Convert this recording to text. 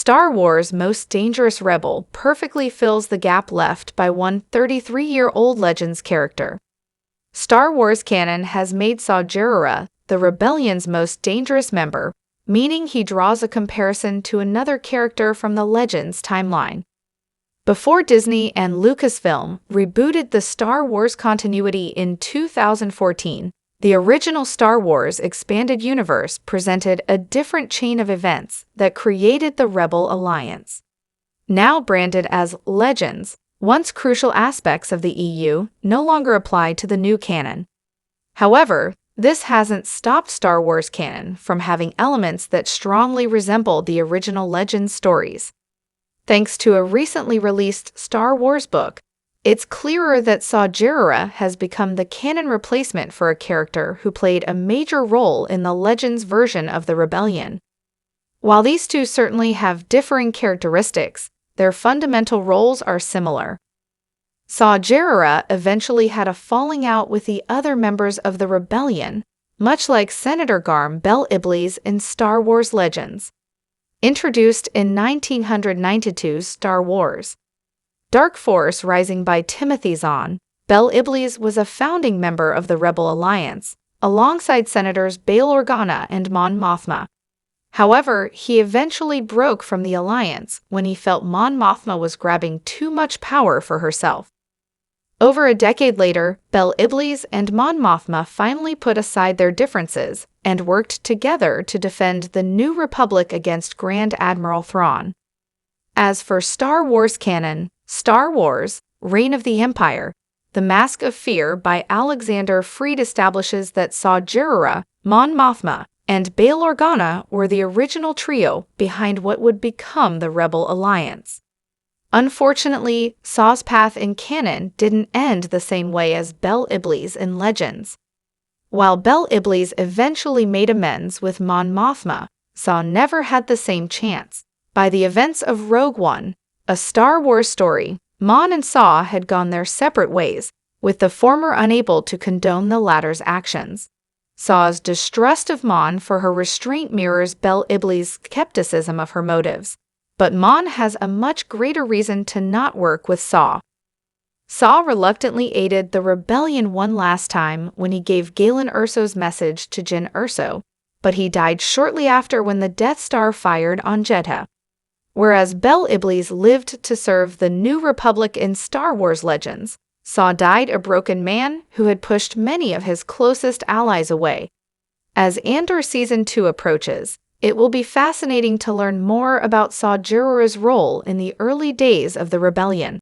Star Wars' most dangerous rebel perfectly fills the gap left by one 33-year-old Legends character. Star Wars canon has made Saw Gerrera the Rebellion's most dangerous member, meaning he draws a comparison to another character from the Legends timeline. Before Disney and Lucasfilm rebooted the Star Wars continuity in 2014, the original Star Wars Expanded Universe presented a different chain of events that created the Rebel Alliance. Now branded as Legends, once crucial aspects of the EU no longer apply to the new canon. However, this hasn't stopped Star Wars canon from having elements that strongly resemble the original Legends stories. Thanks to a recently released Star Wars book, it's clearer that Saw Gerrera has become the canon replacement for a character who played a major role in the Legends version of the Rebellion. While these two certainly have differing characteristics, their fundamental roles are similar. Saw Gerrera eventually had a falling out with the other members of the Rebellion, much like Senator Garm Bel Iblis in Star Wars Legends. Introduced in 1992's Star Wars Dark Force Rising by Timothy Zahn, Bel Iblis was a founding member of the Rebel Alliance, alongside Senators Bail Organa and Mon Mothma. However, he eventually broke from the Alliance when he felt Mon Mothma was grabbing too much power for herself. Over a decade later, Bel Iblis and Mon Mothma finally put aside their differences and worked together to defend the New Republic against Grand Admiral Thrawn. As for Star Wars canon, Star Wars: Reign of the Empire, The Mask of Fear by Alexander Freed establishes that Saw Gerrera, Mon Mothma, and Bail Organa were the original trio behind what would become the Rebel Alliance. Unfortunately, Saw's path in canon didn't end the same way as Bel Iblis in Legends. While Bel Iblis eventually made amends with Mon Mothma, Saw never had the same chance. By the events of Rogue One, a Star Wars story, Mon and Saw had gone their separate ways, with the former unable to condone the latter's actions. Saw's distrust of Mon for her restraint mirrors Bel Iblis' skepticism of her motives, but Mon has a much greater reason to not work with Saw. Saw reluctantly aided the rebellion one last time when he gave Galen Erso's message to Jyn Erso, but he died shortly after when the Death Star fired on Jedha. Whereas Bel Iblis lived to serve the New Republic in Star Wars Legends, Saw died a broken man who had pushed many of his closest allies away. As Andor Season 2 approaches, it will be fascinating to learn more about Saw Gerrera's role in the early days of the rebellion.